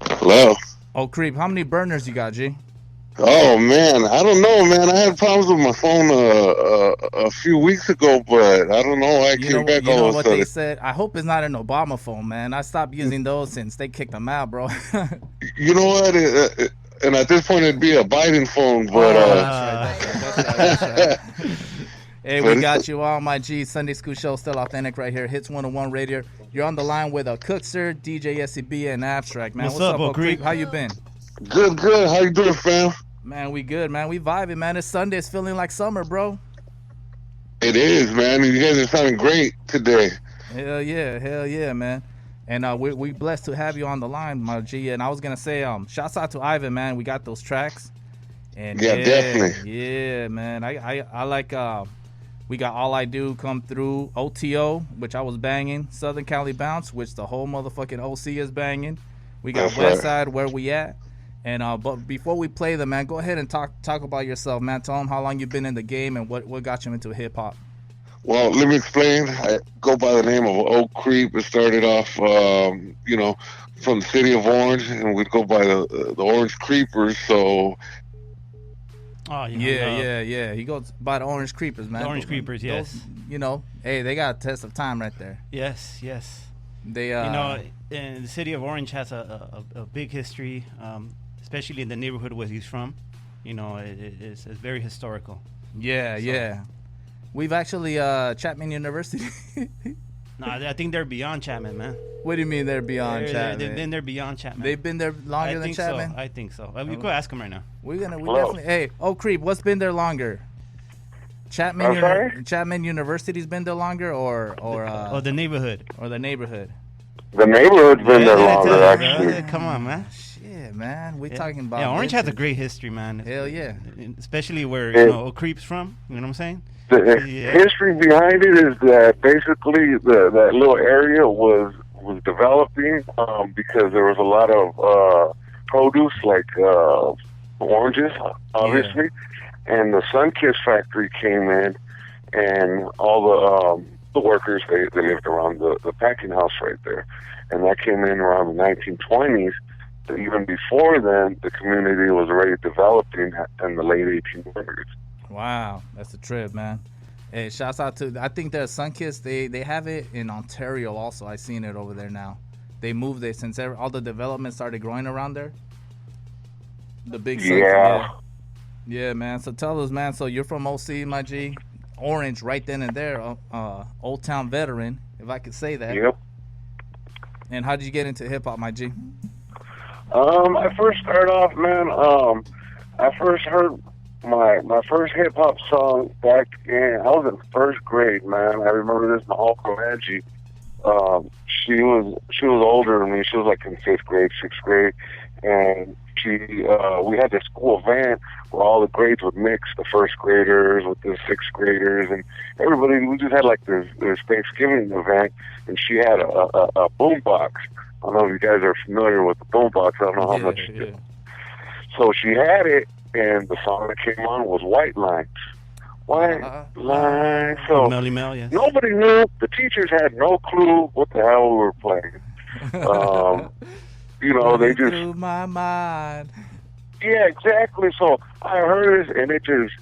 Hello. Oh, Creep, how many burners you got, G? Oh man, I don't know, man. I had problems with my phone a few weeks ago, but I don't know. I came back You all know of a what they sudden. said? I hope it's not an Obama phone, man. I stopped using those since they kicked them out, bro. You know what? And at this point, it'd be a Biden phone, but Oh, that's right, that's right, that's right, that's right. Hey, we but got you on my G Sunday School Show, still authentic right here. Hits 101 radio. You're on the line with a Cookster, DJ SCB, and Abstract, man. What's up, Creep? How you been? good, good. How you doing, fam? Man, we good, man. We vibing, man. It's Sunday. It's feeling like summer, bro. It is, man. You guys are sounding great today. Hell yeah, man. And we blessed to have you on the line, my G. And I was gonna say, shouts out to Ivan, man. We got those tracks. And Yeah, definitely. Yeah, man. I like we got All I Do Come Through, OTO, which I was banging, Southern Cali Bounce, which the whole motherfucking OC is banging. We got That's West right. Side, Where We At. And but before we play them, man, go ahead and talk about yourself, man. Tell them how long you've been in the game and what got you into hip hop. Well, let me explain. I go by the name of Oak Creep. It started off, from the city of Orange, and we'd go by the Orange Creepers. So Oh, Yeah. He goes by the Orange Creepers, man. The Orange Creepers, yes. Hey, they got a test of time right there. Yes. They And the city of Orange has a big history, especially in the neighborhood where he's from. It's very historical. Yeah. We've actually Chapman University. No, I think they're beyond Chapman, man. What do you mean they're beyond Chapman? They've been there beyond Chapman. They've been there longer than Chapman? I think so. We could ask them right now. We definitely. Hey, Creep, what's been there longer? Chapman University's been there longer, or the neighborhood. or the neighborhood. the neighborhood's been there longer, actually. Come on, man. Shit, man, we're talking about. Yeah, Orange has a vintage. great history, man. Hell yeah. Especially where Creep's from. You know what I'm saying? The history behind it is that basically that little area was developing because there was a lot of produce like oranges, obviously, and the Sunkist factory came in, and all the workers they lived around the packing house right there, and that came in around the 1920s. But even before then, the community was already developing in the late 1800s. Wow, that's a trip, man. Hey, shouts out to, I think there's Sunkist. They have it in Ontario also. I seen it over there now. They moved it since all the development started growing around there. The big Yeah. Yeah, man. So tell us, man. So you're from OC, my G. Orange, right then and there. Old Town veteran, if I could say that. Yep. And how did you get into hip hop, my G? I first started off, man. I first heard my first hip hop song back in, I was in first grade, man. I remember this. My uncle Angie, she was older than me. She was like in fifth grade, sixth grade, and we had this school event where all the grades would mix, the first graders with the sixth graders, and everybody. We just had like this Thanksgiving event, and she had a boom box. I don't know if you guys are familiar with the boom box. I don't know how much you do. So she had it, and the song that came on was White Lines. White Lines. So Melly Mel, yes. nobody knew. The teachers had no clue what the hell we were playing. They just... Through my mind. Yeah, exactly. So I heard it, and it just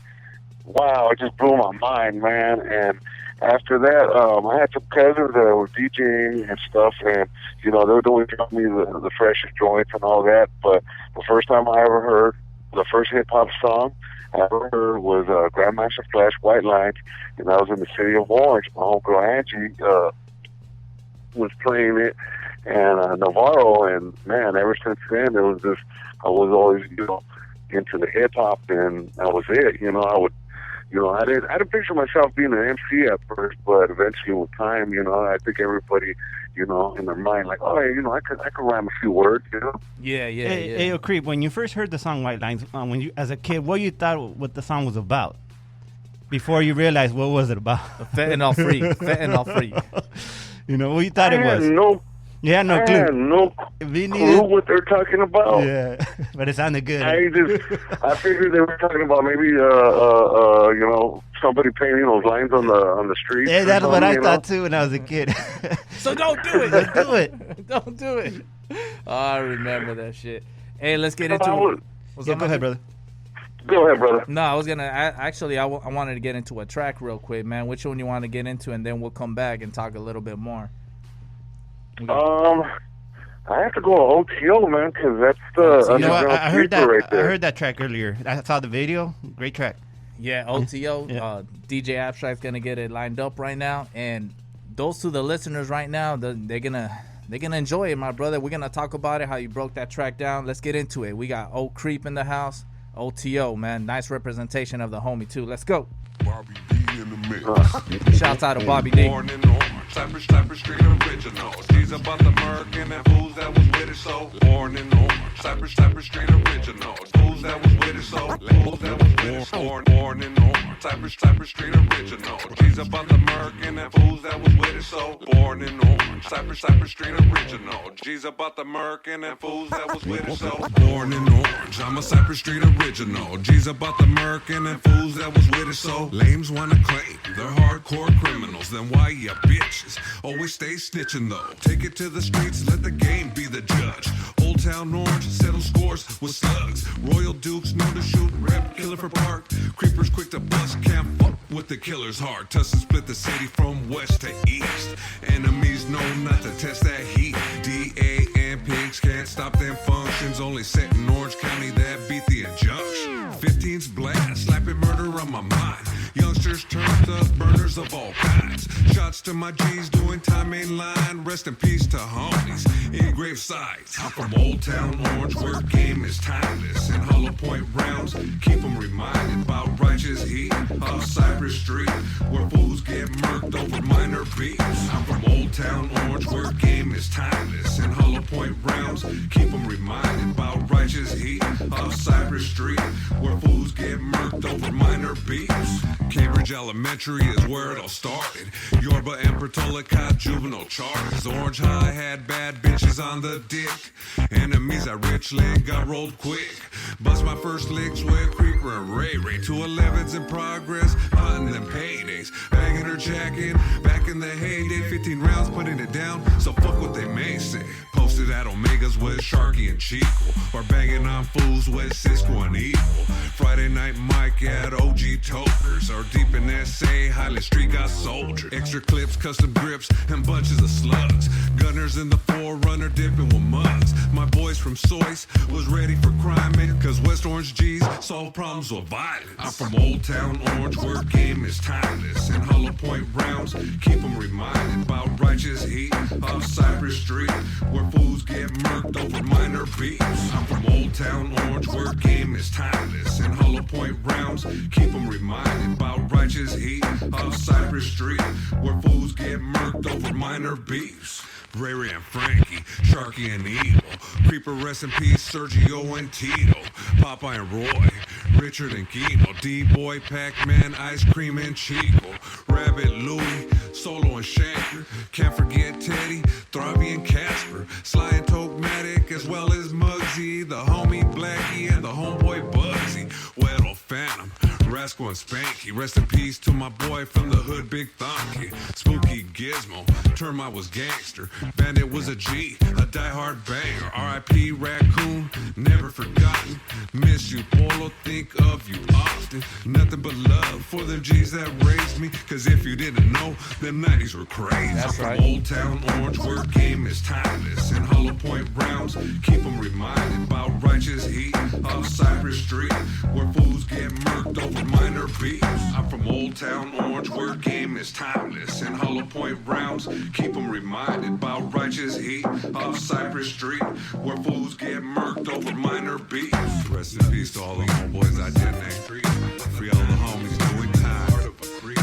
blew my mind, man. And after that, I had some cousins that were DJing and stuff, and they were doing me the freshest joints and all that. But the first time I ever heard the first hip hop song I ever heard was Grandmaster Flash, White Lines, and that was in the city of Orange. My homegirl Angie was playing it, and Navarro, and man, ever since then it was just I was always into the hip hop, and that was it. I didn't picture myself being an MC at first, but eventually with time, I think everybody, in their mind, like, oh, I could rhyme a few words, Yeah. Hey, Creep, when you first heard the song White Lines, when you as a kid, what you thought what the song was about? Before you realized what was it about? Fentanyl free. What you thought it was? You had no clue. I had no clue what they're talking about. Yeah, but it sounded good. I figured they were talking about maybe somebody painting those lines on the street. Yeah, that's what I thought too when I was a kid. So don't do it. Don't do it. Don't do it. Oh, I remember that shit. Hey, let's get into it. Yeah, go ahead, brother. Go ahead, brother. No, I was gonna actually. I wanted to get into a track real quick, man. Which one you want to get into, and then we'll come back and talk a little bit more. I have to go OTO, man, because that's the I heard that. right there. I heard that track earlier. I saw the video. Great track. Yeah, OTO. Yeah. DJ Abstract's gonna get it lined up right now, and those to the listeners right now, they're gonna enjoy it, my brother. We're gonna talk about it, how you broke that track down. Let's get into it. We got Old Creep in the house. OTO, man, nice representation of the homie too. Let's go. Bobby D in the mix. Shouts out to Bobby D. Born in Orange, Cypress Street original. He's about the murk and that fools that was with it, so. Born in Orange, Cypress Street original. Fools that was with it, so. Fools that was with it, so. Born in Orange, Cypress Street original. He's about the murk and that fools that was with it, so. Born in Orange, Cypress Street original. G's about the murk and that fools that was with it, so. Born in Orange, I'm a Cypress Street original. G's about the murk and that fools that was with it, so. Lames wanna claim they're hardcore criminals, then why ya bitches always stay snitching though? Take it to the streets, let the game be the judge. Old Town Orange, settle scores with slugs. Royal Dukes known to shoot, rep, killer for park. Creepers quick to bust, can't fuck with the killer's heart. Tussin split the city from west to east. Enemies know not to test that heat. DA and pigs can't stop them functions. Only set in Orange County that beat the injunction. 15's blast, slapping murder on my mind. Youngsters turned up, burners of all kinds. Shots to my G's doing time in line. Rest in peace to homies in grave sites. I'm from Old Town Orange where game is timeless. And Hollow Point rounds keep them reminded about righteous heat. Off Cypress Street where fools get murked over minor beefs. I'm from Old Town Orange where game is timeless. And Hollow Point rounds keep them reminded about righteous heat. Off Cypress Street where fools get murked over minor beefs. Cambridge Elementary is where it all started. Yorba and Portola caught juvenile charges. Orange High had bad bitches on the dick. Enemies at Richland got rolled quick. Bust my first licks with Creeper and Ray Ray. 211s in progress, hunting them paydays. Banging her jacket, back in the heyday. 15 rounds putting it down, so fuck what they may say. Posted at Omegas with Sharky and Chico. Or banging on fools with Cisco and Evil. Friday night Mike at OG Tokers. Or deep in SA, Highland Street got soldier. Extra clips, custom grips, and bunches of slugs. Gunners in the Forerunner dipping with mugs. My boys from Soyce was ready for crime, man, cause West Orange G's solve problems with violence. I'm from Old Town Orange where game is timeless. And Hollow Point rounds keep them reminded about righteous heat. Off Cypress Street where fools get murked over minor beefs. I'm from Old Town Orange where game is timeless. And Hollow Point rounds keep them reminded about righteous heat. Off Cypress Street where fools get murked over minor beefs. Ray Ray and Frankie, Sharky and Evil. Creeper, rest in peace, Sergio and Tito. Popeye and Roy, Richard and Kino. D-Boy, Pac-Man, Ice Cream and Chico. Rabbit, Louie, Solo and Shanker. Can't forget Teddy, Throbby and Casper. Sly and Tokematic, as well as Muggsy. The homie Blackie and the homeboy Bugsy. Weddle Phantom, Rascal and Spanky. Rest in peace to my boy from the hood, Big Thunky. Spooky Gizmo, Termite was gangster. Bandit was a G, a diehard banger. R.I.P. Raccoon, never forgotten. Miss you, Polo, think of you often. Nothing but love for them G's that raised me. Cause if you didn't know, them 90s were crazy. That's right. From Old Town Orange where game is timeless. And Hollow Point rounds keep them reminded about righteous heat. Off Cypress Street where fools get murked over minor beefs. I'm from Old Town Orange where game is timeless. And Hollow Point rounds keep them reminded about righteous heat. Off Cypress Street where fools get murked over minor beefs. Rest in peace to all the homeboys I did name. Free all the homies doing time.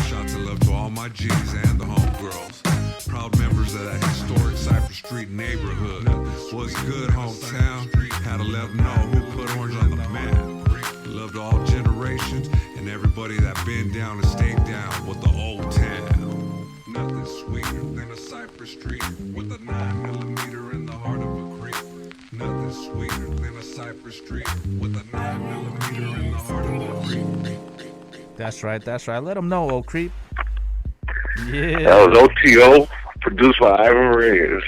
Shots of love to all my G's and the homegirls. Proud members of that historic Cypress Street neighborhood. Was good, hometown. Had to let them know who put Orange on the map. Love to all generations and everybody that been down and stayed down with the old town. Nothing sweeter than a Cypress Street with a 9mm in the heart of a creek. Nothing sweeter than a Cypress Street with a 9mm in the heart of a creek. That's right. That's right. Let them know, Old Creep. Yeah. That was OTO, produced by Ivan Reyes.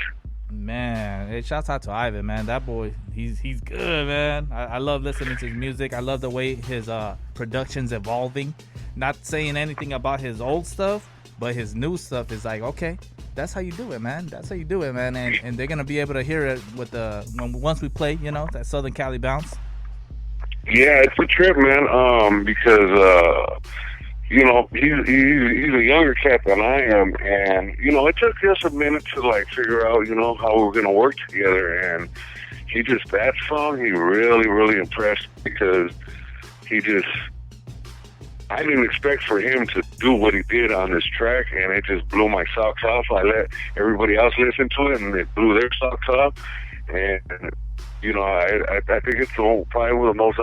Man, Hey, shouts out to Ivan, man. That boy, he's good, man. I love listening to his music. I love the way his production's evolving. Not saying anything about his old stuff, but his new stuff is like, okay, that's how you do it, man. That's how you do it, man. And they're gonna be able to hear it with once we play, that Southern Cali Bounce. Yeah, it's a trip, man. Because he's a younger cat than I am, and it took us a minute to like figure out how we were gonna work together. And that song he really, really impressed because I didn't expect for him to do what he did on this track, and it just blew my socks off. I let everybody else listen to it, and it blew their socks off. And I think it's probably one of the most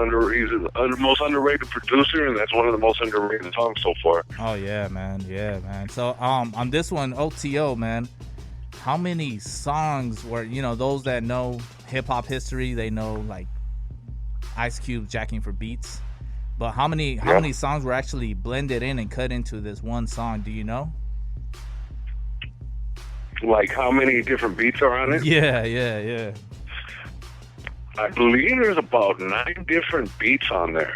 most underrated producer, and that's one of the most underrated songs so far. Oh yeah, man. So on this one, OTO, man, how many songs were those that know hip hop history? They know like Ice Cube jacking for beats. But how many songs were actually blended in and cut into this one song? Do you know? Like how many different beats are on it? Yeah. I believe there's about 9 different beats on there.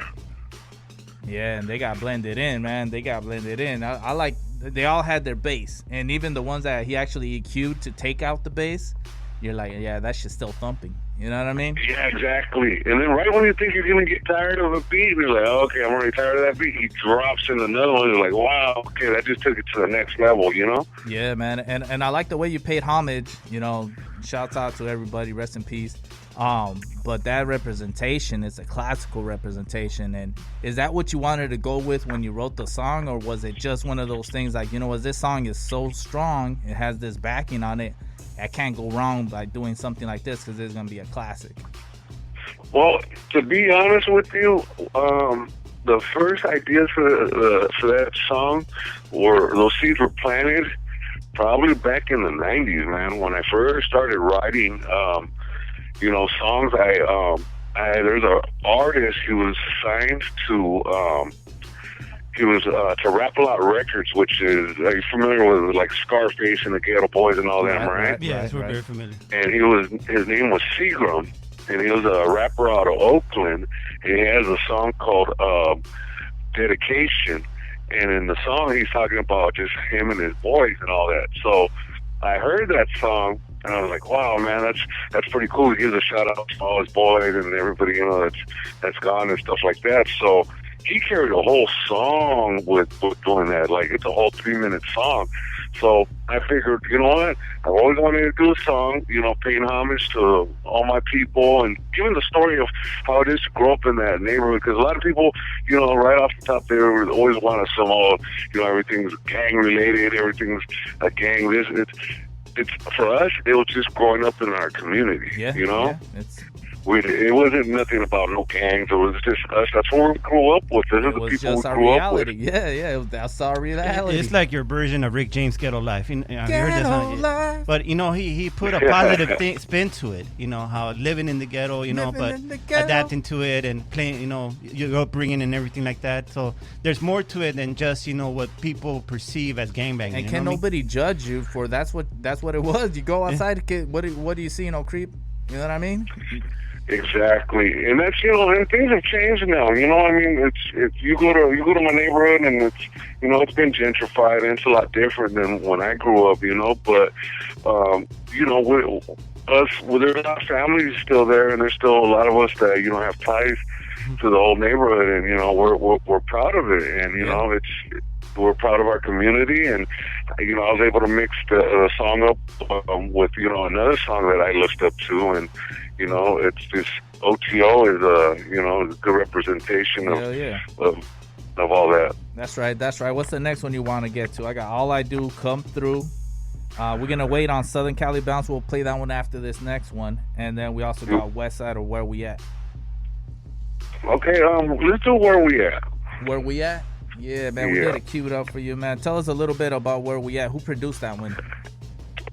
Yeah, and they got blended in, man. I like, they all had their bass. And even the ones that he actually EQ'd to take out the bass, you're like, yeah, that shit's still thumping. You know what I mean? Yeah, exactly. And then right when you think you're going to get tired of a beat, you're like, oh, okay, I'm already tired of that beat. He drops in another one. You're like, wow, okay, that just took it to the next level, Yeah, man. And I like the way you paid homage. Shouts out to everybody. Rest in peace. But that representation is a classical representation. And is that what you wanted to go with when you wrote the song? Or was it just one of those things like, this song is so strong, it has this backing on it, I can't go wrong by doing something like this because it's going to be a classic? Well, to be honest with you, the first ideas for that song those seeds were planted probably back in the 90s, man. When I first started writing, songs, there's an artist who was signed to Rap A Lot Records, which is, are you familiar with like Scarface and the Ghetto Boys and all them, right? Yes, we're very familiar. And his name was Seagram, and he was a rapper out of Oakland, and he has a song called Dedication, and in the song he's talking about just him and his boys and all that. So I heard that song, and I was like, wow, man, that's pretty cool. He gives a shout out to all his boys and everybody, that's gone and stuff like that. So he carried a whole song with doing that. Like, it's a whole 3-minute song. So I figured, you know what? I've always wanted to do a song, paying homage to all my people and giving the story of how it is to grow up in that neighborhood. Because a lot of people, right off the top, they always want to somehow, everything's gang related, everything's a gang. It's for us, it was just growing up in our community, Yeah, it wasn't nothing about no gangs. It was just us. That's what we grew up with. This is the people we grew up with. Yeah. That's our reality. It's like your version of Rick James' Ghetto Life. Ghetto Life. But he put a positive spin to it. How living in the ghetto, but adapting to it and playing, your upbringing and everything like that. So there's more to it than just what people perceive as gangbanging. And can nobody judge you for that's what it was. You go outside, what do you see? Creep. You know what I mean? Exactly, and that's and things have changed now. It's you go to my neighborhood, and it's it's been gentrified, and it's a lot different than when I grew up. But there's a lot of families still there, and there's still a lot of us that have ties to the old neighborhood, and we're proud of it, and we're proud of our community, and I was able to mix the song up with another song that I looked up to, and it's just OTO is a good representation of all that. That's right. What's the next one you want to get to? I got All I Do, Come Through. We're gonna wait on Southern Cali Bounce. We'll play that one after this next one, and then we also got West Side or Where We At. Okay, let's do Where We At. Where We At? Yeah, man, we got it queued up for you, man. Tell us a little bit about Where We At. Who produced that one?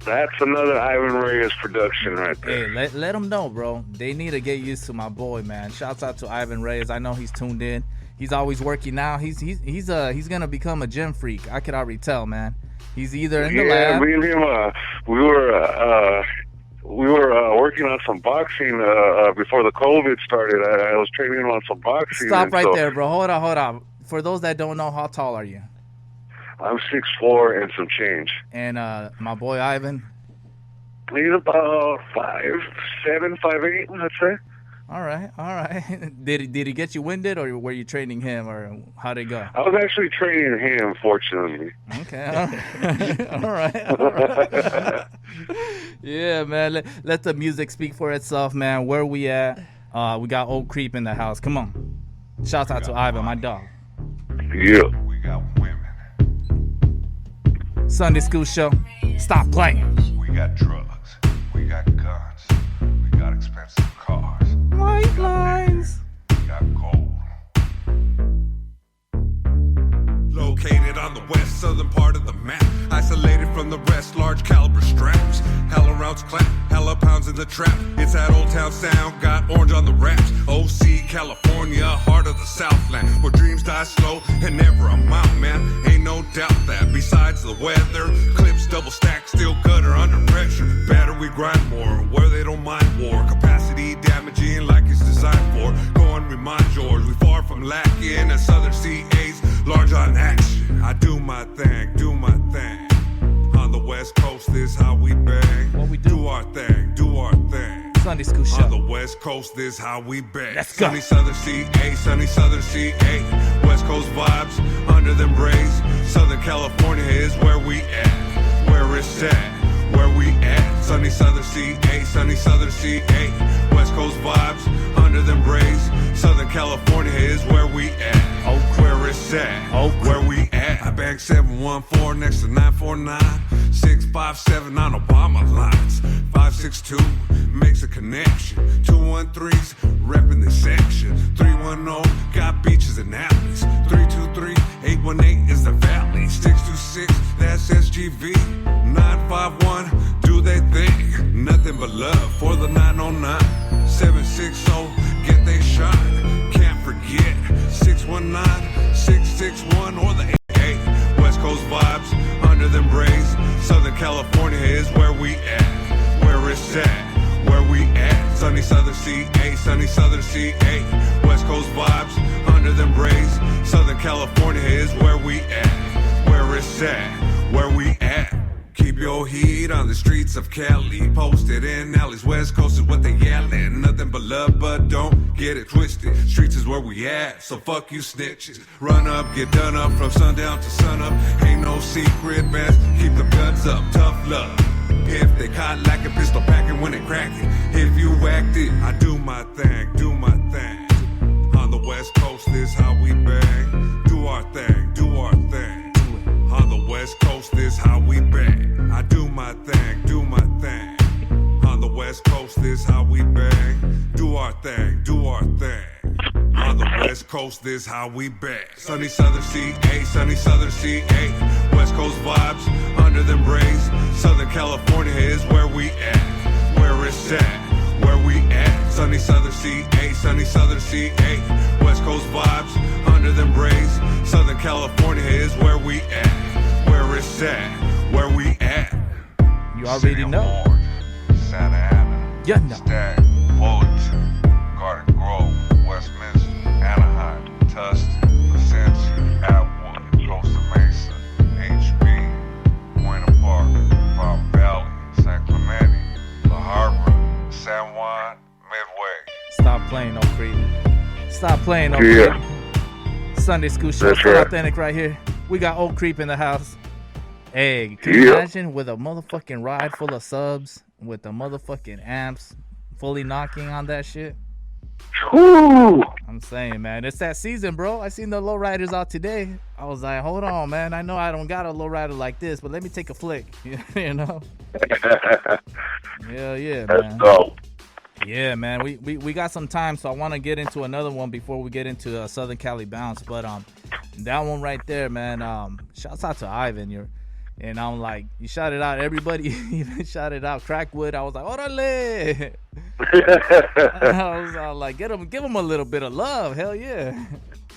That's another Ivan Reyes production right there. Hey, let them know, bro. They need to get used to my boy, man. Shouts out to Ivan Reyes. I know he's tuned in. He's always working now. He's gonna become a gym freak. I could already tell, man. He's either in the lab. Me and him, we were working on some boxing before the COVID started. I was training on some boxing. Stop right there, bro. Hold on. For those that don't know, how tall are you? I'm 6'4" and some change. And my boy Ivan? He's about 5'7", 5'8", I'd say. All right. Did he get you winded, or were you training him, or how'd it go? I was actually training him, fortunately. Okay. All right. Yeah, man. Let the music speak for itself, man. Where we at? We got Old Creep in the house. Come on. Shouts out to Ivan, my dog. Yeah. We got women. Sunday school show. Stop playing. We got drugs. We got guns. We got expensive cars. White lines. We got gold. Located on the west southern part of the map, isolated from the rest, large caliber straps, hella rounds clap, hella pounds in the trap. It's that old town sound, got orange on the raps. OC, California, heart of the Southland, where dreams die slow and never amount, man. Ain't no doubt that. Besides the weather, clips double stacked, still gutter under pressure. Better we grind more, where they don't mind war. Capacity damaging like it's designed for. Go and remind George, we far from lacking. And Southern CA's large on action. I do my thing, do my thing. On the West Coast, this how we bang. What we do? Do our thing, do our thing. Sunday school show. On the West Coast, this how we bang. Let's go. Sunny Southern CA, sunny Southern CA. West Coast vibes, under them rays. Southern California is where we at. Where it's at, where we at. Sunny Southern CA, sunny Southern CA. West Coast vibes, under them rays. Southern California is where we at. Where it's at, where we at. I bang 714 next to 949. 657 on Obama lines. 562 makes a connection. 213's repping the section. 310 got beaches and alleys. 323-818 is the valley. 626 that's SGV. 951 do they think nothing but love for the 909. 760 get they shot. Can't forget 619-661 or the 88. West Coast vibes under them rays. Southern California is where we at. Where it's at, where we at. Sunny Southern CA, sunny Southern CA. West Coast vibes under them rays. Southern California is where we at. Where it's at, where we at. Keep your heat on the streets of Cali. Posted in alleys, West Coast is what they yelling. Nothing but love, but don't get it twisted. Streets is where we at, so fuck you snitches. Run up, get done up from sundown to sunup. Ain't no secret, best keep the guns up. Tough love. If they caught like a pistol packing when they crack it. If you whacked it, I do my thing, do my thing. On the West Coast, this how we bang. Do our thing, do our thing. On the West Coast, this how we bang. I do my thing, do my thing. On the West Coast, this how we bang. Do our thing, do our thing. On the West Coast, this how we bang. Sunny Southern CA, sunny Southern CA. West Coast vibes, under them rays. Southern California is where we at. Where it's at, where we at. Sunny Southern CA, sunny Southern CA. West Coast vibes, under them rays. Southern California is where we at. Where it's at, where we at. You already know. Santa Ana, You know. Stag, Fullerton, Garden Grove, Westminster, Anaheim, Tustin, Placentia, Atwood, Costa Mesa, HB, Buena Park, Palm Valley, San Clemente, La Habra, San Juan, Midway. Stop playing, Old Creep. Stop playing, Old Yeah. Creep. Sunday school show. That's Still right. authentic right here. We got Old Creep in the house. Hey, can you Yeah. imagine with a motherfucking ride full of subs, with the motherfucking amps fully knocking on that shit? Whoo! I'm saying, man, it's that season, bro. I seen the lowriders out today. I was like, hold on, man. I know I don't got a lowrider like this, but let me take a flick. You know? Yeah, That's man. dope. Yeah, man. We got some time, so I want to get into another one before we get into Southern Cali Bounce. But that one right there, man. Shouts out to Ivan. And I'm like, you shout it out. Everybody even shouted out Crackwood. I was like, orale. I was like, give him a little bit of love. Hell yeah.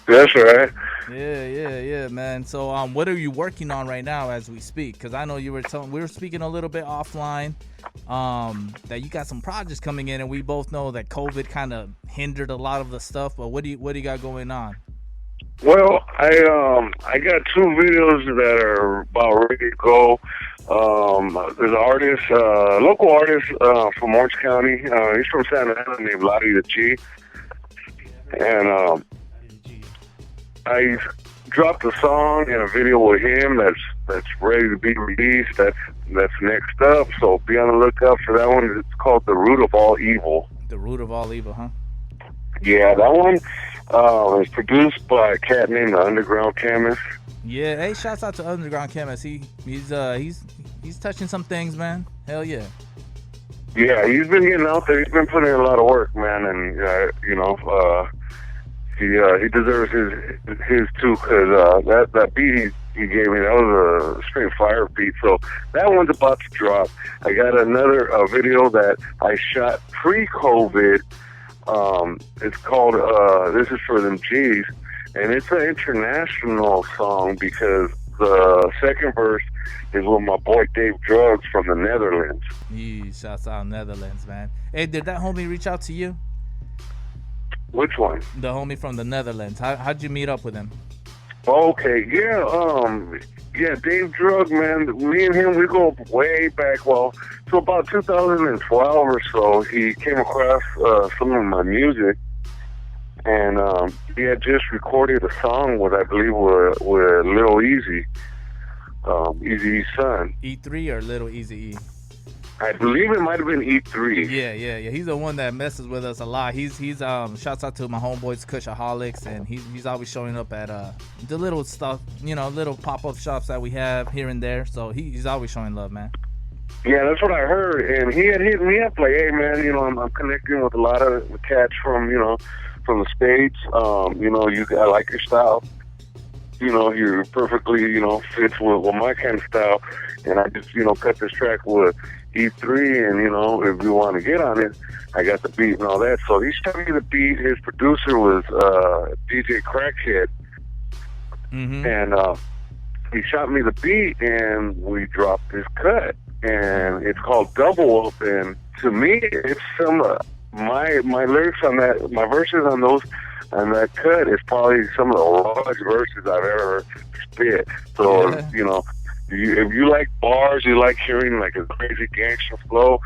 That's right. Yeah, man. So, what are you working on right now as we speak? Because I know we were speaking a little bit offline, that you got some projects coming in, and we both know that COVID kind of hindered a lot of the stuff. But what do you got going on? Well, I got 2 videos that are about ready to go. There's an artist, local artist from Orange County. He's from Santa Ana, named Lottie the G. And I dropped a song and a video with him that's ready to be released. That's next up. So be on the lookout for that one. It's called "The Root of All Evil." The Root of All Evil, huh? Yeah, that one was produced by a cat named the Underground Chemist. Yeah, hey, shouts out to Underground Chemist. He's touching some things, man. Hell yeah. Yeah, he's been getting out there. He's been putting in a lot of work, man, and he deserves his too, because that beat he gave me, that was a straight fire beat. So that one's about to drop. I got another video that I shot pre-COVID. It's called "This Is for Them G's," and it's an international song because the second verse is with my boy Dave Drugs from the Netherlands. Yeah, shouts out Netherlands, man. Hey, did that homie reach out to you? Which one? The homie from the Netherlands. How'd you meet up with him? Okay, yeah, Dave Drug, man. Me and him, we go way back. Well, to about 2012 or so. He came across some of my music, and he had just recorded a song with, I believe, with Lil Easy, Eazy-E's son. E3 or Little Eazy-E? I believe it might have been E3. Yeah. He's the one that messes with us a lot. He's shouts out to my homeboys Kushaholics, and he's always showing up at the little stuff, little pop-up shops that we have here and there. So he's always showing love, man. Yeah, that's what I heard, and he had hit me up like, hey man, I'm connecting with a lot of the cats from the States. I like your style. You're perfectly fits with my kind of style, and I just cut this track with E3, and if you want to get on it, I got the beat and all that. So he shot me the beat. His producer was DJ Crackhead, and he shot me the beat, and we dropped this cut, and it's called Double Up. And to me, it's some my lyrics on that, my verses on those. And that cut is probably some of the rawest verses I've ever spit. So, yeah. If you like bars, you like hearing like a crazy gangster flow,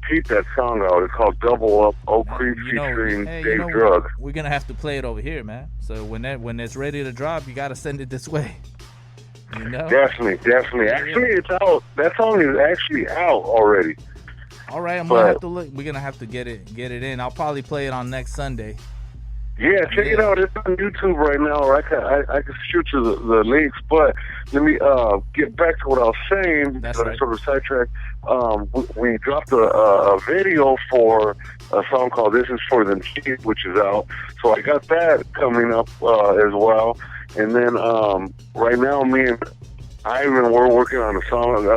keep that song out. It's called Double Up, Oak Creek featuring Dave Drug. We're going to have to play it over here, man. So when it's ready to drop, you got to send it this way. Definitely. Actually, it's out. That song is actually out already. All right, I'm going to have to look. We're going to have to get it in. I'll probably play it on next Sunday. Yeah, check it out. It's on YouTube right now. Or I can shoot you the links. But let me get back to what I was saying. That's right. right. Sort of sidetrack. We dropped a video for a song called "This Is for Them Cheap," which is out. So I got that coming up as well. And then right now, me and Ivan, we're working on a song.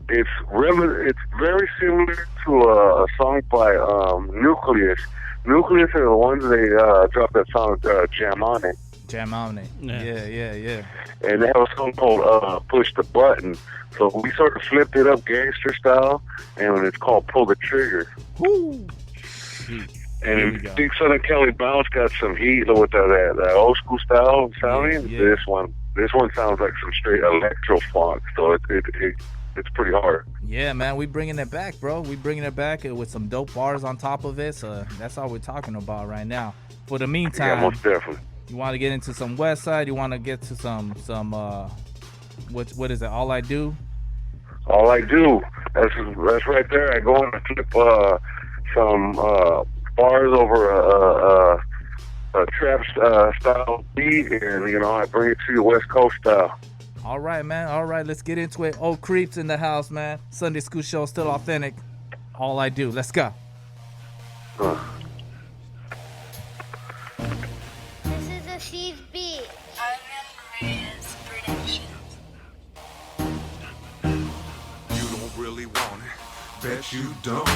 It's very similar to a song by Nucleus. Nucleus are the ones they dropped that song Jam On It. Jam On It. Yeah. And they have a song called Push the Button. So we sort of flipped it up gangster style, and it's called Pull the Trigger. Woo. And if Big Son of Cali Bounce got some heat with that old school style sounding, this one sounds like some straight electro funk. So it's pretty hard. Yeah, man, we bringing it back, bro. We bringing it back with some dope bars on top of it. So that's all we're talking about right now. For the meantime, yeah, most definitely. You want to get into some West Side? You want to get to some what is it? All I Do? All I Do. That's right there. I go on and flip some bars over a trap style beat, and I bring it to you West Coast style. All right, man. All right, let's get into it. Old Creeps in the house, man. Sunday School Show, still authentic. All I Do. Let's go. This is a Steve beat. You don't really want it. Bet you don't.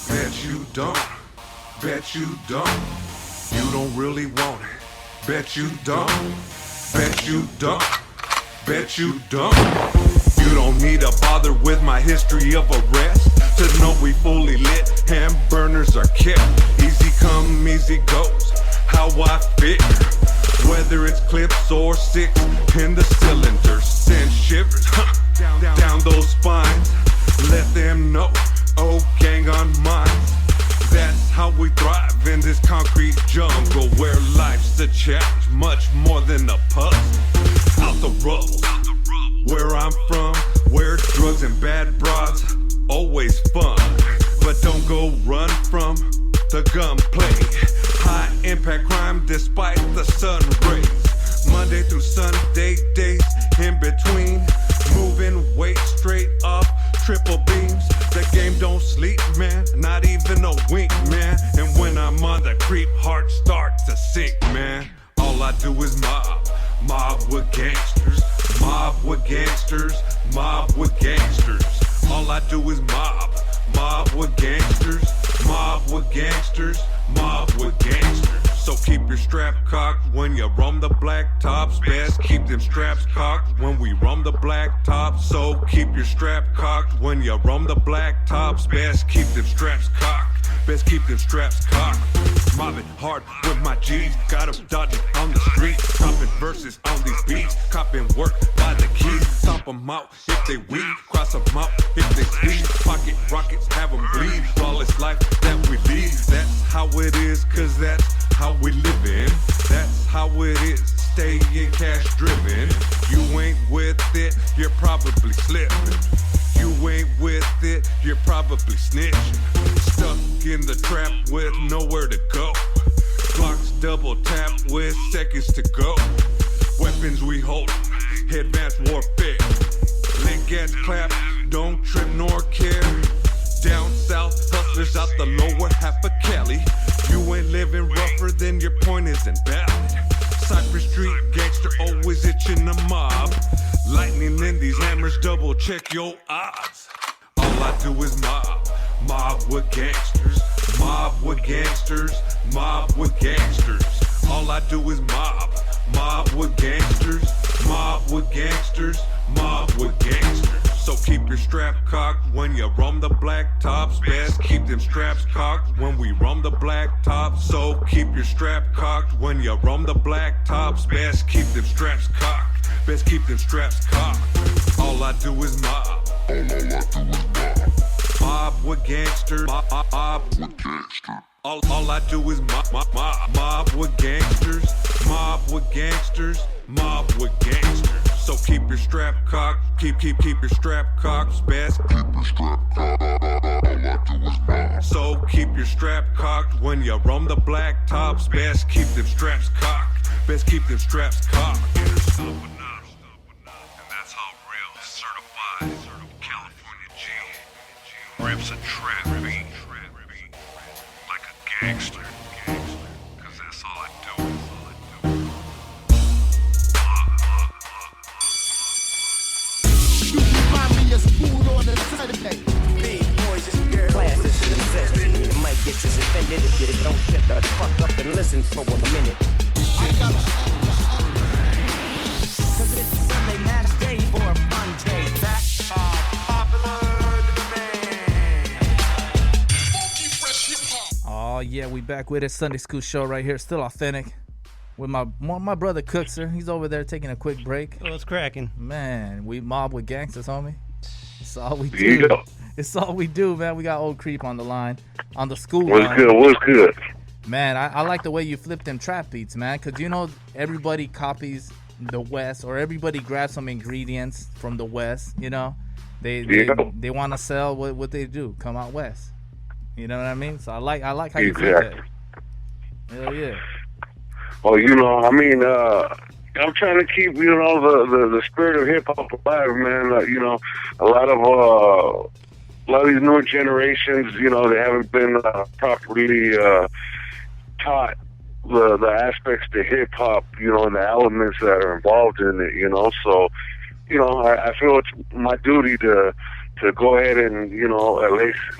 Bet you don't. Bet you don't. You don't really want it. Bet you don't. Bet you don't. Bet you don't. You don't need to bother with my history of arrest to know we fully lit and burners are kept. Easy come, easy goes. How I figure. Whether it's clips or six in the cylinders, send shivers down those spines. Let them know, oh gang on mine. That's how we thrive in this concrete jungle where life's a challenge, much more than a puzzle. Out the road, where I'm from, where drugs and bad broads always fun. But don't go run from the gunplay. High impact crime despite the sun rays. Monday through Sunday, days in between. Moving weight straight up, triple beams. The game don't sleep, man, not even a wink, man. And when I'm on the creep, heart start to sink, man. All I do is mob with gangsters. Mob with gangsters, mob with gangsters. All I do is mob with gangsters. Mob with gangsters, mob with gangsters. So keep your strap cocked when you roam the black tops. Best keep them straps cocked when we roam the black tops. So keep your strap cocked when you roam the black tops. Best keep them straps cocked. Best keep them straps cocked. Mobbing hard with my G's. Got 'em dodging on the street. Dropping verses on these beats. Copping work by the keys. Stomp 'em out if they weak. Cross 'em out if they speed. Pocket rockets have 'em bleed. Flawless life that we lead. That's how it is, cause that's how we living. That's how it is, staying cash driven. You ain't with it, you're probably slipping. You ain't with it, you're probably snitching. Stuck in the trap with nowhere to go. Clocks double tap with seconds to go. Weapons we hold, advanced warfare. Lit gas clap, don't trip nor care. Down south, hustlers out the lower half of Cali. You ain't living rougher than your point is invalid. Cypress Street gangster always itching the mob. Lightning in these hammers, double check your odds. All I do is mob with gangsters. Mob with gangsters, mob with gangsters. All I do is mob with gangsters. Mob with gangsters, mob with gangsters. So keep your strap cocked when you roam the black tops. Best keep them straps cocked when we roam the black tops. So keep your strap cocked when you roam the black tops. Best keep them straps cocked. Best keep them straps cocked. All I do is mob. Mob with gangsters. Mob with gangsters. All I do is mob with gangsters. Mob with gangsters. Mob with gangsters. So keep your strap cocked, keep your strap cocked. Best keep your strap cocked. All I do is mob. So keep your strap cocked when you roam the black tops. Best keep them straps cocked. Best keep them straps cocked. And that's how real certified California G rips a trap beat like a gangster. Cause that's all I do. Food on the Sunday. Big boys and girls. Classes to the session. You might get suspended if you don't shut the fuck up and listen for a minute. Cause it's Sunday last day for a fun day. That's popular demand. Oh yeah, we back with it. Sunday School Show right here, still authentic. With my brother Cookser. He's over there taking a quick break. Oh, it's cracking. Man, we mob with gangsters, homie. It's all we do. Yeah. It's all we do, man. We got old Creep on the line, on the school What's line. good? What's good? Man, I like the way you flip them trap beats, man. Because, you know, everybody copies the West, or everybody grabs some ingredients from the West, you know. They want to sell what they do, come out West. You know what I mean? So I like how you flip that. Hell yeah. Well, you know, I mean, I'm trying to keep, you know, the spirit of hip hop alive, man. You know, a lot of these newer generations, you know, they haven't been properly taught the aspects to hip hop, you know, and the elements that are involved in it, you know. So, you know, I feel it's my duty to go ahead and, you know,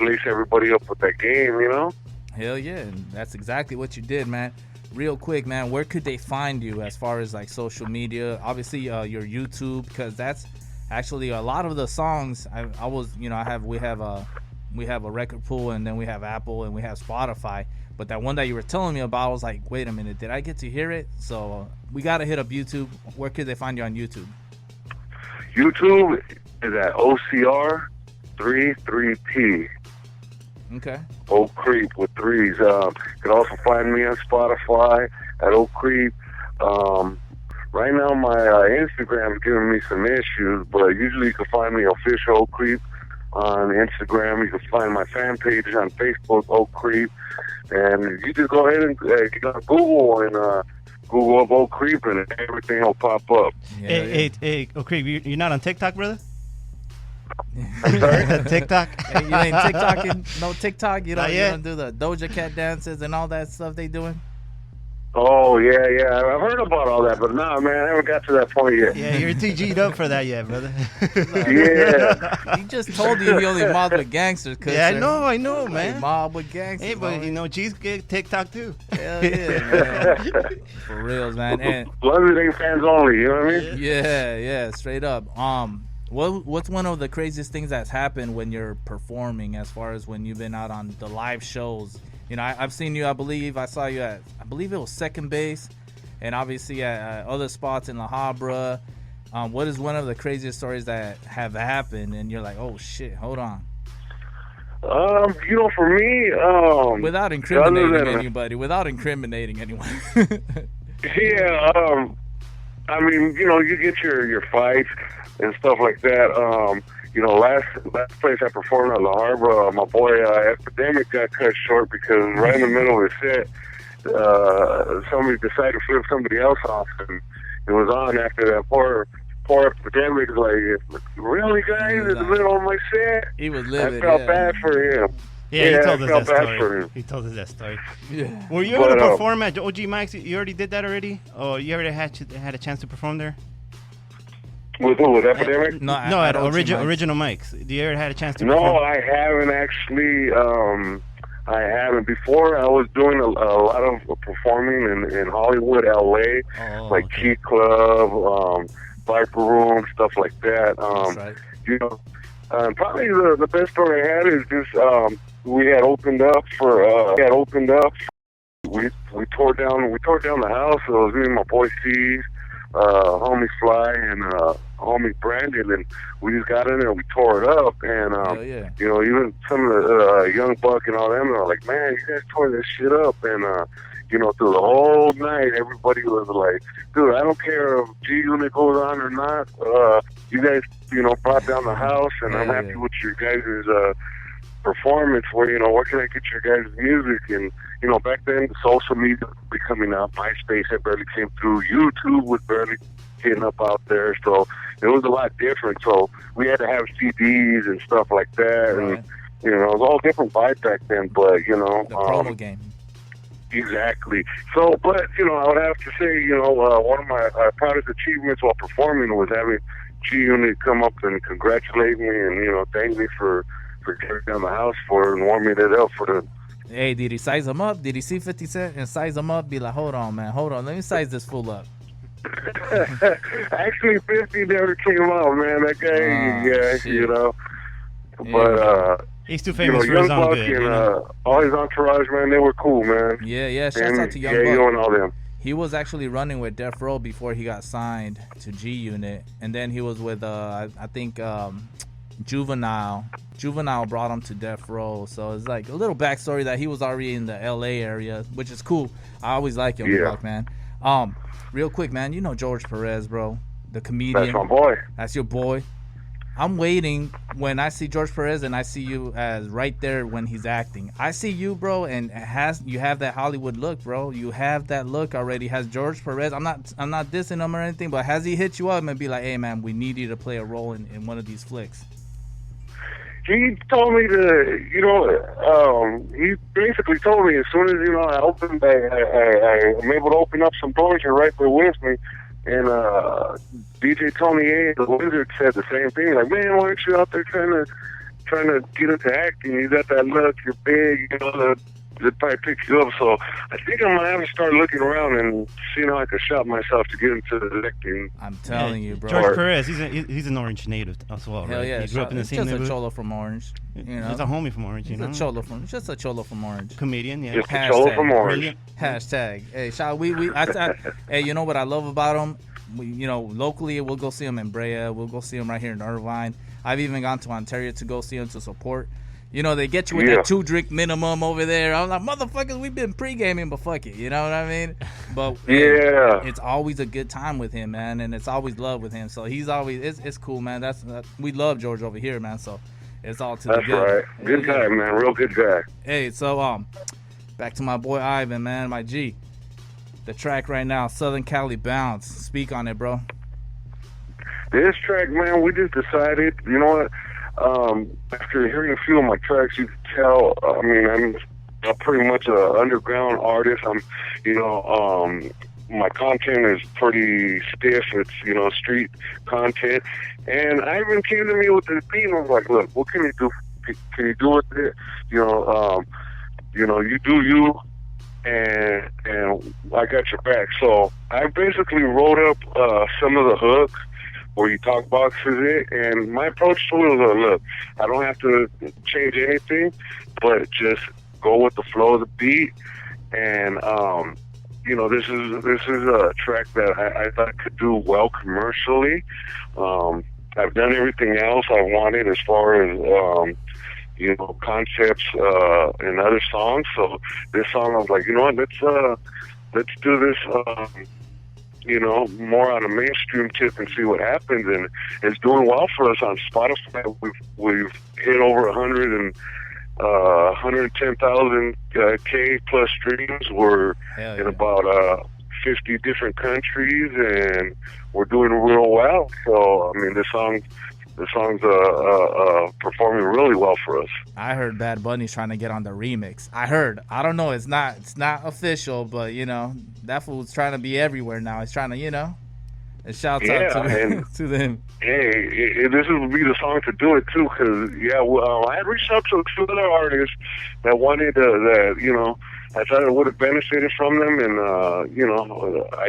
lace everybody up with that game, you know. Hell yeah, and that's exactly what you did, man. real quick, man, where could they find you as far as like social media? Obviously, your YouTube, because that's actually a lot of the songs. I was, you know, we have a record pool, and then we have Apple, and we have Spotify. But that one that you were telling me about, I was like, wait a minute, did I get to hear it? So we gotta hit up YouTube. Where could they find you on YouTube? YouTube is at OCR33P. Okay. Oak Creep with threes. You can also find me on Spotify at Oak Creep. Right now, my Instagram is giving me some issues, but usually you can find me official Oak Creep on Instagram. You can find my fan page on Facebook, Oak Creep, and you just go ahead and get on Google and Google up Oak Creep, and everything will pop up. Yeah, hey, Oak Creep, you're not on TikTok, brother? I'm sorry? TikTok? Hey, you ain't TikToking? No TikTok? You Not don't, yet. you don't do the Doja Cat dances and all that stuff they doing? Oh, yeah. I've heard about all that, but nah, man, I haven't got to that point yet. Yeah, you're too G'd up for that yet, brother. Yeah. He just told you he only mobbed with gangsters. Yeah, I know, man. Mob with gangsters. Hey, but you know, G's get TikTok too. Hell yeah, man. For reals, man. And Blooded ain't fans only, you know what I mean? yeah, straight up. What's one of the craziest things that's happened when you're performing, as far as when you've been out on the live shows? You know, I've seen you, I saw you at, I believe it was Second Base, and obviously at other spots in La Habra. What is one of the craziest stories that have happened, and you're like, oh shit, hold on? You know, for me, Without incriminating anybody, without incriminating anyone. yeah, I mean, you know, you get your fights and stuff like that. You know, last place I performed at La Habra, my boy Epidemic got cut short because right in the middle of the set, somebody decided to flip somebody else off, and it was on after that. Poor Epidemic, like, really, guys, in the middle of my set? He was livid. I felt bad for him. Yeah, he told I us felt that bad story. for him. He told us that story. Yeah. Were you able to perform at OG Mike's? You already did that already? Or you already had a chance to perform there? With who? With Epidemic? No, At OG original Mike's. Do you ever had a chance to No, perform? I haven't actually. I haven't. Before, I was doing a lot of performing in Hollywood, LA, like okay. Key Club, Viper Room, stuff like that. That's right. You know, probably the best story I had is just we had opened up for. We tore down the house. So it was me and my boy C's, homie Fly, and homie Brandon, and we just got in there and we tore it up. And yeah. you know, even some of the Young Buck and all them, they're like, man, you guys tore this shit up. And you know, through the whole night, everybody was like, dude, I don't care if G Unit goes on or not. You guys, you know, brought down the house, and I'm happy with your guys' performance. Where, you know, where can I get your guys' music? And you know, back then, social media was becoming out. MySpace had barely came through. YouTube was barely getting up out there. So it was a lot different. So we had to have CDs and stuff like that. Right. And, you know, it was all different vibe back then. But, you know. The promo game. Exactly. So, but, you know, I would have to say, you know, one of my proudest achievements while performing was having G-Unit come up and congratulate me and, you know, thank me for tearing down the house for it and warming it up for the. Hey, did he size him up? Did he see 50 Cent and size him up? Be like, hold on, man. Hold on. Let me size this fool up. Actually, 50 never came out, man. That guy, shit. you know. Yeah. But, He's too you famous know, for his Young own Buck good. and You know? all his entourage, man, they were cool, man. Yeah. Shouts out to Young you Buck. and all them. He was actually running with Death Row before he got signed to G Unit, and then he was with I think Juvenile. Juvenile brought him to Death Row, so it's like a little backstory that he was already in the LA area, which is cool. I always like Young Buck, man. Real quick, man, you know George Perez, bro, the comedian. That's my boy. That's your boy. I'm waiting when I see George Perez and I see you as right there when he's acting. I see you, bro, and you have that Hollywood look, bro. You have that look already. Has George Perez? I'm not dissing him or anything, but has he hit you up and be like, hey, man, we need you to play a role in one of these flicks? He told me to, you know, he basically told me as soon as, you know, I'm able to open up some doors, you're right there with me. And DJ Tony A, the Wizard, said the same thing. Like, man, why aren't you out there trying to get into acting? You got that look, you're big, you know, they'd probably pick you up. So I think I'm gonna have to start looking around and seeing how I can shop myself to get into the electing. I'm telling you, bro. George Perez, he's an Orange native as well, Hell right? yeah, He grew up in the same just neighborhood. a cholo from Orange. You know, He's a homie from Orange, you know. just a cholo from Orange. Comedian, yeah. Just a cholo from Orange. Hashtag. Hey, shout hey, you know what I love about him? You know, locally we'll go see him in Brea. We'll go see him right here in Irvine. I've even gone to Ontario to go see him to support. You know, they get you with that 2-drink minimum over there. I'm like, motherfuckers, we've been pre-gaming, but fuck it. You know what I mean? But yeah, it's always a good time with him, man, and it's always love with him. So he's always it's cool, man. We love George over here, man. So it's all to the good. That's right. Good guy, man. Real good guy. Hey, so back to my boy Ivan, man, my G. The track right now, Southern Cali Bounce. Speak on it, bro. This track, man, we just decided, you know what? After hearing a few of my tracks, you can tell, I mean, I'm pretty much an underground artist. My content is pretty stiff. It's, street content. And Ivan came to me with this beat and I was like, look, what can you do? Can you do with it? You do you, and I got your back. So I basically wrote up some of the hooks where you talk boxes it, and my approach to it was, look, I don't have to change anything, but just go with the flow of the beat. And this is a track that I thought could do well commercially. I've done everything else I wanted as far as concepts and other songs. So this song, I was like, you know what, let's do this. More on a mainstream tip and see what happens. And it's doing well for us on Spotify. We've hit over 110,000 K plus streams. We're in about 50 different countries, and we're doing real well. So, I mean, the song's performing really well for us. I heard Bad Bunny's trying to get on the remix. I don't know. It's not official, but that fool's trying to be everywhere now. He's trying to, and shouts out to them. Hey, this would be the song to do it too, because I had reached out to a few other artists that wanted I thought it would have benefited from them, and I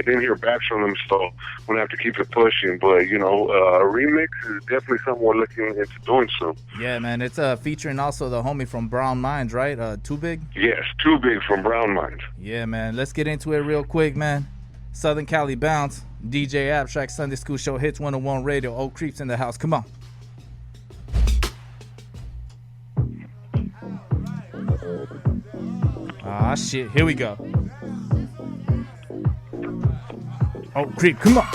didn't hear back from them, so I'm gonna have to keep it pushing. But a remix is definitely something we're looking into doing soon. Yeah, man, it's featuring also the homie from Brown Minds, right? Too Big. Yes, Too Big from Brown Minds. Yeah, man. Let's get into it real quick, man. Southern Cali Bounce, DJ Abstract, Sunday School Show, Hits 101 Radio. Old Creeps in the house. Come on. Ah, shit. Here we go. Oh, creep. Come on.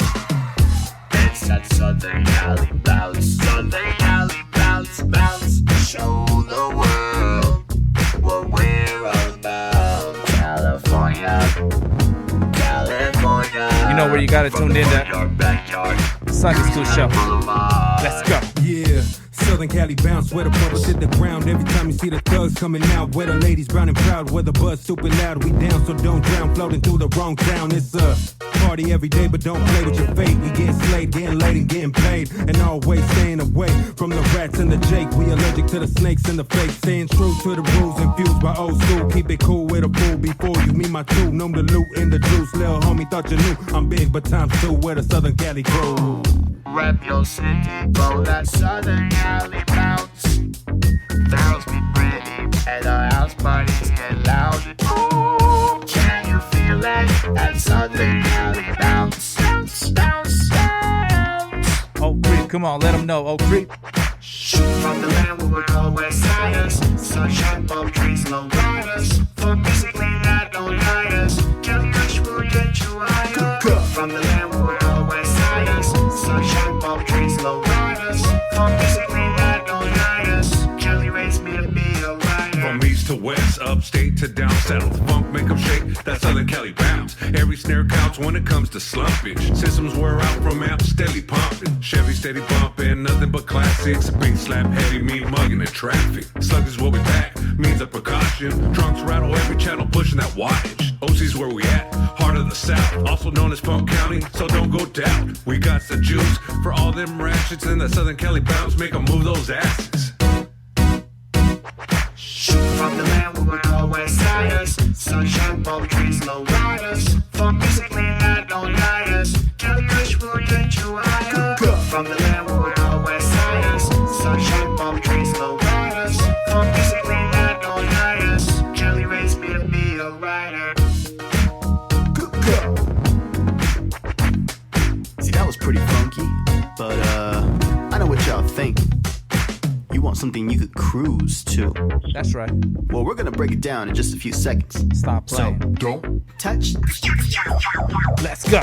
It's that Southern Cali Bounce. Southern Cali Bounce, bounce. Show the world what we're about. California. You know where you got it tuned in at. Sunday School Show. Let's go. Yeah. Southern Cali Bounce, where the bubbles hit the ground. Every time you see the thugs coming out, where the ladies brown and proud, where the buzz super loud. We down, so don't drown, floating through the wrong town. It's a party every day, but don't play with your fate. We getting slayed, getting laid, and getting paid, and always staying away from the rats and the Jake. We allergic to the snakes and the fake, staying true to the rules, infused by old school. Keep it cool with a fool before you meet my two. Know the loot and the juice, little homie thought you knew. I'm big, but times two, where the Southern Cali crew. Rep your city, blow that Southern Cali Bounce. Girls be pretty, and our house parties get loud. Ooh, can you feel it? That Southern Cali Bounce. Bounce, bounce, bounce. Oh, creep, come on, let them know. Oh, creep. From the land where we go west science. Sunshine, palm trees, low riders. For musically that don't guide us. Kelly Kush will get you higher. From the land where we go west science. Sunshine, palm trees, low riders. For musically that don't guide us. Kelly raised me to be a rider. From east to west, upstate to down south, funk make 'em shake, that Southern Cali Bounce. Every snare counts when it comes to slumpage. Systems wear out from amps steady pumping. Chevy steady bumping, nothing but classics. Big slap, heavy, mean mugging in traffic. Slug is what we pack, means a precaution. Trunks rattle every channel, pushing that wattage. OC's where we at, heart of the South, also known as Funk County, so don't go doubt. We got the juice for all them ratchets in the Southern Cali Bounce, make 'em move those asses. From From the land where we're all west siders, sunshine, palm trees, low riders. Funk music late night, all nighters. Cali Kush will get you higher. From the land where we're all west siders, sunshine, palm trees, low riders. Funk music late night, all nighters. Cali raised me to be a rider. See, that was pretty funky, but I know what y'all think. You want something you could cruise to. That's right. Well, we're gonna break it down in just a few seconds. Stop playing. So, don't touch. Let's go.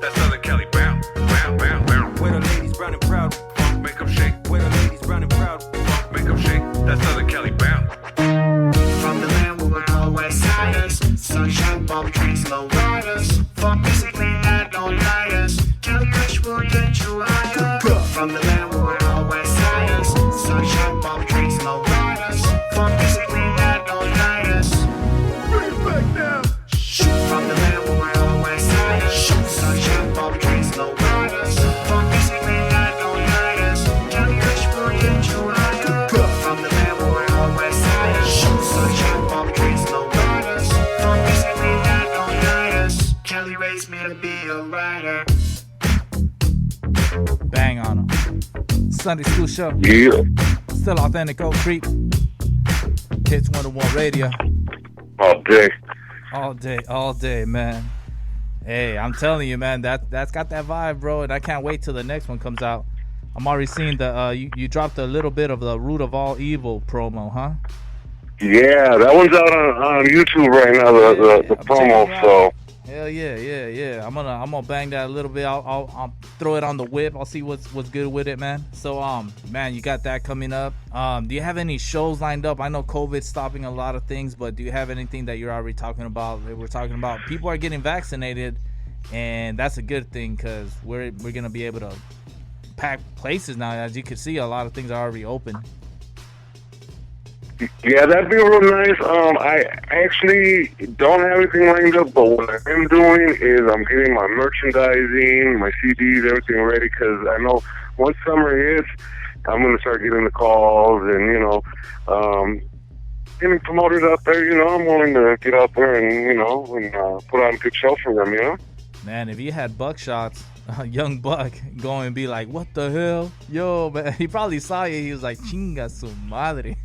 That's Southern Cali Bounce. Bounce, bounce, bounce. Where the ladies brown and proud. Funk make 'em shake. Where the ladies brown and proud. Funk make 'em shake. That's Southern Cali Bounce. From the land where we're all west siders, sunshine, palm trees, low riders. Funk music late night, all nighters. Cali Kush will get you higher. From the land where we're all west siders, sunshine, palm trees, low riders. Funk music late night, all nighters. Bring it back now. From the land where we're all west siders, sunshine, palm trees, low riders. Funk music late night, all nighters. Cali Kush will get you higher. From the land where we're all west siders, sunshine, palm trees, low riders. Funk music late night, all nighters. Cali raised me to be a rider. Bang on them. Sunday School Show. Yeah. Still authentic Oak Creek. Hits 101 radio. All day. All day, man. Hey, I'm telling you, man, that's got that vibe, bro, and I can't wait till the next one comes out. I'm already seeing the you dropped a little bit of the Root of All Evil promo, huh? Yeah, that one's out on YouTube right now. The I'm promo. checking it So out. Hell yeah. I'm gonna bang that a little bit. I'll throw it on the whip. I'll see what's good with it, man. So man, you got that coming up. Do you have any shows lined up? I know COVID's stopping a lot of things, but do you have anything that you're already talking about? We're talking about people are getting vaccinated, and that's a good thing because we're gonna be able to pack places now. As you can see, a lot of things are already open. yeah, that'd be real nice. I actually don't have anything lined up, but what I am doing is I'm getting my merchandising, my CDs, everything ready because I know once summer hits, I'm gonna start getting the calls and getting promoters out there. I'm willing to get out there and put on a good show for them. Man, if you had Buckshots, young Buck, go and be like, what the hell? Yo, man, he probably saw you. He was like, chinga su madre.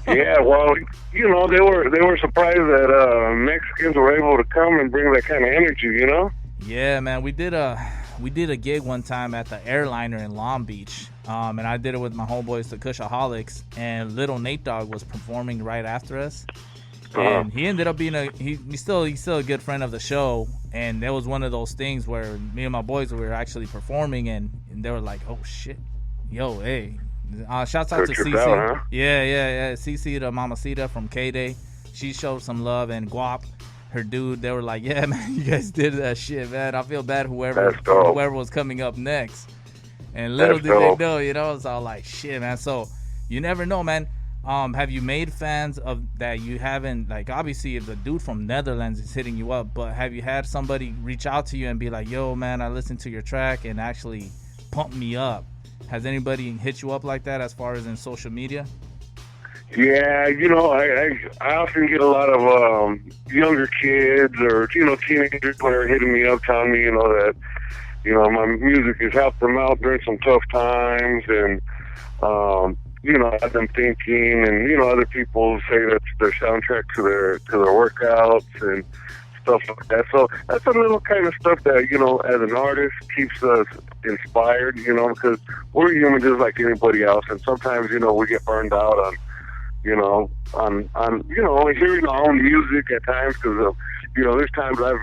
Yeah, well, they were surprised that Mexicans were able to come and bring that kind of energy, Yeah, man, we did a gig one time at the Airliner in Long Beach, and I did it with my homeboys, the Kushaholics, and Little Nate Dogg was performing right after us. And he ended up being he's still a good friend of the show, and there was one of those things where me and my boys were actually performing, and they were like, "Oh shit, yo, hey!" Shouts out to CC, huh? yeah, CC the Mamacita from K-Day. She showed some love, and Guap, her dude, they were like, "Yeah, man, you guys did that shit, man. I feel bad whoever was coming up next." And little did they know, it's all like, "Shit, man." So you never know, man. Have you made fans of that you haven't, like, obviously if the dude from Netherlands is hitting you up, but have you had somebody reach out to you and be like, yo, man, I listened to your track and actually pumped me up? Has anybody hit you up like that as far as in social media? Yeah, I often get a lot of younger kids or, teenagers that are hitting me up telling me, that, my music has helped them out during some tough times and, I've been thinking, and other people say that's their soundtrack to their workouts and stuff like that. So that's a little kind of stuff that as an artist keeps us inspired. Because we're human just like anybody else, and sometimes we get burned out on hearing our own music at times. Because there's times I've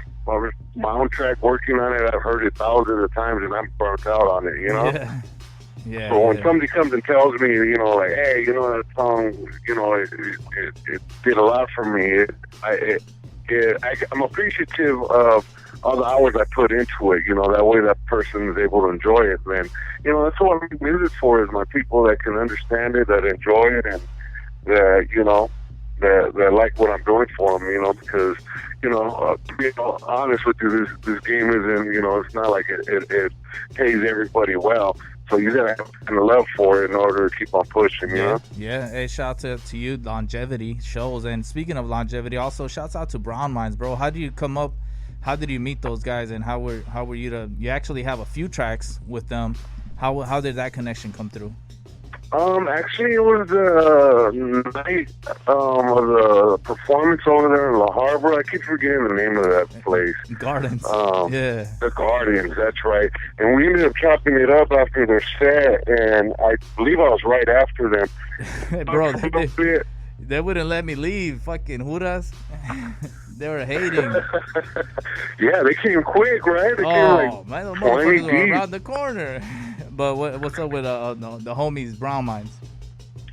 my own track working on it. I've heard it thousands of times, and I'm burnt out on it. Yeah. Yeah, so when somebody comes and tells me, like, hey, that song, it did a lot for me. I'm appreciative of all the hours I put into it. That way that person is able to enjoy it. And that's what I make music for, is my people that can understand it, that enjoy it, and that that like what I'm doing for them, you know, because, you know, to be honest with you, this game isn't, you know, it's not like it pays everybody well. So you gotta have kind of love for it in order to keep on pushing, you know? Yeah. Hey, shout out to you. Longevity shows. And speaking of longevity, also shouts out to Brown Minds, bro. How do you come up? How did you meet those guys? And how were you you actually have a few tracks with them? How did that connection come through? Actually, it was the night of the performance over there in La Harbor. I keep forgetting the name of that place. Gardens. Yeah. The Gardens, that's right. And we ended up chopping it up after their set, and I believe I was right after them. Bro, they wouldn't let me leave. Fucking Judas. They were hating. Yeah, they came quick, right? They came like man, the motherfuckers were around the corner. But what's up with the homies Brown Minds?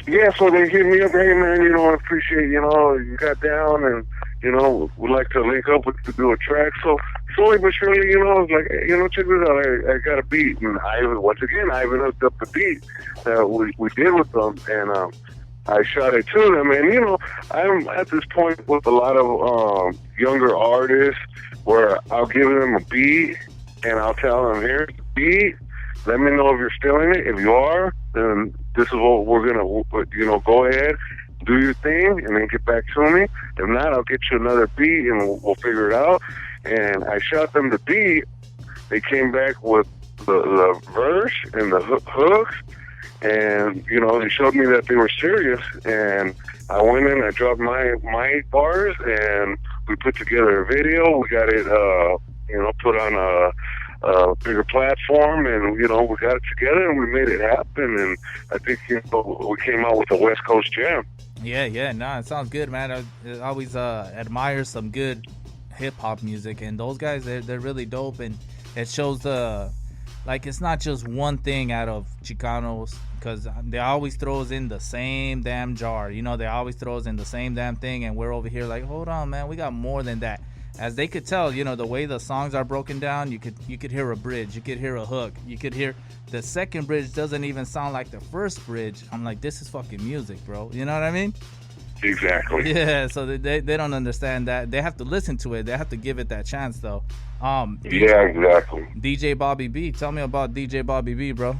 Yeah, so they hit me up, hey man, you know, I appreciate, you know, you got down and, you know, would like to link up with you to do a track. So slowly but surely, you know, I was like, hey, you know, check this out, I got a beat. And I even hooked up the beat that we did with them, and I shot it to them. And, you know, I'm at this point with a lot of younger artists where I'll give them a beat and I'll tell them, here's the beat. Let me know if you're stealing it. If you are, then this is what we're going to, you know, go ahead, do your thing, and then get back to me. If not, I'll get you another beat, and we'll figure it out. And I shot them the beat. They came back with the verse and the hooks, and, you know, they showed me that they were serious. And I went in, I dropped my bars, and we put together a video. We got it, you know, put on a bigger platform, and, you know, we got it together and we made it happen. And I think, you know, we came out with a West Coast jam. Yeah, no, it sounds good, man. I always admire some good hip-hop music, and those guys, they're really dope, and it shows like, it's not just one thing out of Chicanos, because they always throws in the same damn jar, you know, they always throws in the same damn thing, and we're over here like, hold on, man, we got more than that. As they could tell, you know, the way the songs are broken down, you could hear a bridge, you could hear a hook, you could hear the second bridge doesn't even sound like the first bridge. I'm like, this is fucking music, bro. You know what I mean? Exactly. Yeah, so they don't understand that. They have to listen to it. They have to give it that chance, though. Yeah, exactly. DJ Bobby B. Tell me about DJ Bobby B, bro.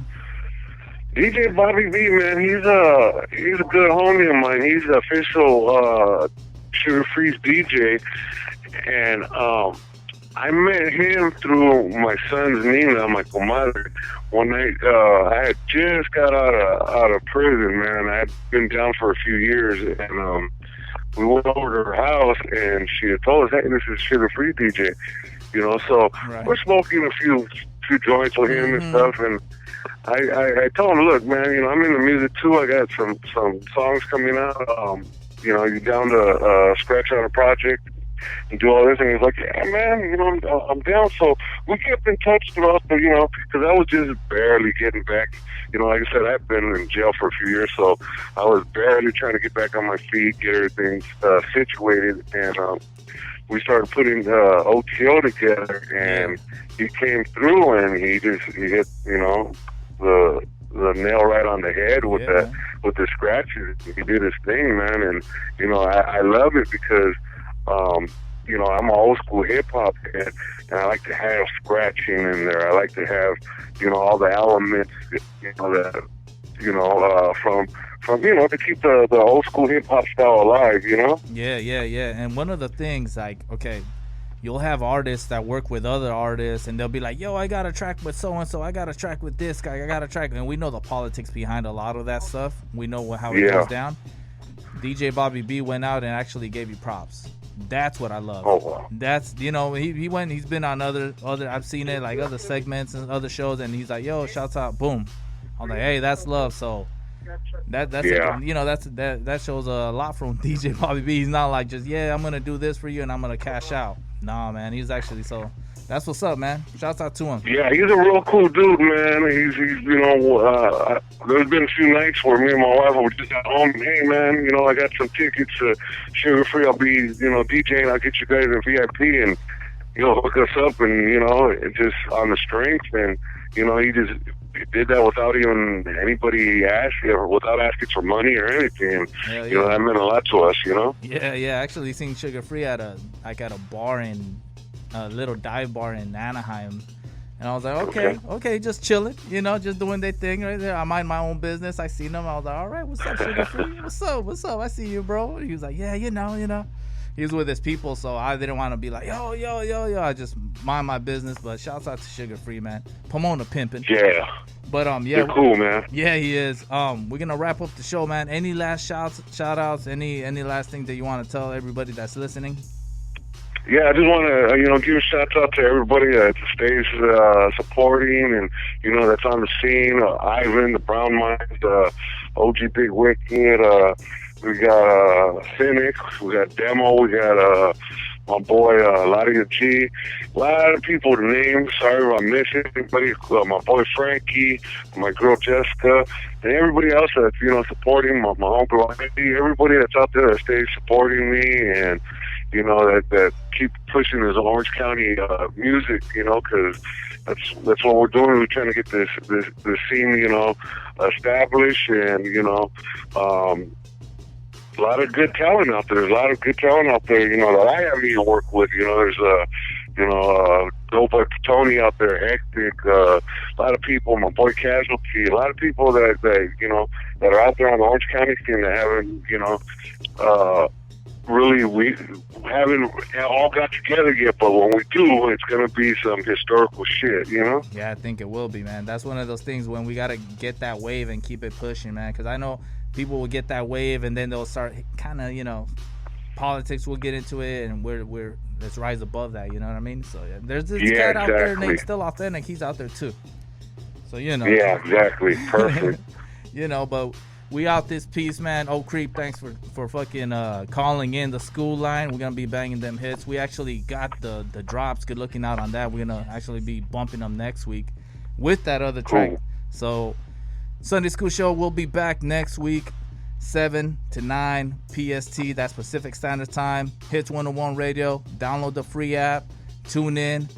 DJ Bobby B, man, he's a good homie of mine. He's the official Sugar Freeze DJ. And I met him through my son's Nina, my comadre. One night, I had just got out of prison, man. I had been down for a few years, and we went over to her house, and she had told us, hey, this is Sugar Free DJ, you know. So we're smoking a few joints with him and stuff, and I told him, look, man, you know, I'm into music too. I got some songs coming out. You know, you down to scratch out a project and do all this? And he's like, yeah, man, you know, I'm down. So we kept in touch throughout the, you know, because I was just barely getting back. You know, like I said, I've been in jail for a few years, so I was barely trying to get back on my feet, get everything situated, and we started putting OTO together, and he came through, and he hit, you know, the nail right on the head with the scratches. He did his thing, man, and, you know, I love it because, you know, I'm an old school hip hop head, and I like to have scratching in there. I like to have, you know, all the elements, you know, that, you know, from you know, to keep the old school hip hop style alive, you know? Yeah. And one of the things, like, okay, you'll have artists that work with other artists, and they'll be like, yo, I got a track with so-and-so, I got a track with this guy, I got a track, and we know the politics behind a lot of that stuff. We know how it goes down. DJ Bobby B went out and actually gave you props. That's what I love. Oh, wow. That's, you know, he's been on other, I've seen it, like other segments and other shows, and he's like, yo, shouts out, boom. I'm like, hey, that's love. So that's you know, that shows a lot from DJ Bobby B. He's not like just, I'm gonna do this for you and I'm gonna cash out. Nah, man, he's actually, so that's what's up, man. Shouts out to him. Yeah, he's a real cool dude, man. He's you know, there's been a few nights where me and my wife were just at home. Hey, man, you know, I got some tickets to Sugar Free. I'll be, you know, DJing. I'll get you guys a VIP, and you'll hook us up, and, you know, just on the strength, and, you know, he just did that without even anybody asking, or without asking for money or anything. Hell yeah. You know, that meant a lot to us, you know? Yeah, yeah. Actually seen Sugar Free at a bar in a little dive bar in Anaheim. And I was like, okay, just chilling, you know, just doing their thing right there. I mind my own business. I seen them. I was like, all right, what's up, Sugar Free? What's up? I see you, bro. He was like, yeah, you know. He was with his people, so I didn't want to be like, yo. I just mind my business. But shouts out to Sugar Free, man. Pomona pimping. Yeah. But yeah, you're cool, man. Yeah, he is. We're gonna wrap up the show, man. Any last shout outs? Any last thing that you want to tell everybody that's listening? Yeah, I just want to, give a shout out to everybody that stays supporting and, that's on the scene. Ivan, the Brown Minds, OG Big Wicked, we got Cynic, we got Demo, we got my boy Ladia G. A lot of people to name. Sorry if I miss anybody. My boy Frankie, my girl Jessica, and everybody else that's, supporting my homegirl. Everybody that's out there that stays supporting me and, that keep pushing this Orange County music, because that's what we're doing. We're trying to get this scene, established, and a lot of good talent out there. There's a lot of good talent out there, that I haven't even worked with. There's Dope Boy Tony out there, Hectic, a lot of people, my boy Casualty, a lot of people that that are out there on the Orange County scene that haven't, really, we haven't all got together yet, but when we do, it's going to be some historical shit, Yeah, I think it will be, man. That's one of those things when we got to get that wave and keep it pushing, man, because I know people will get that wave and then they'll start kind of, politics will get into it, and we're let's rise above that, you know what I mean? So, yeah, there's this cat out there named Still Authentic. He's out there, too. So, Yeah, exactly. Perfect. But we out this piece, man. Oak Creek, thanks for fucking calling in the school line. We're gonna be banging them hits. We actually got the drops. Good looking out on that. We're gonna actually be bumping them next week with that other track. Cool. So Sunday School Show will be back next week, 7 to 9 PST. That's Pacific Standard Time. Hits 101 Radio. Download the free app. Tune in.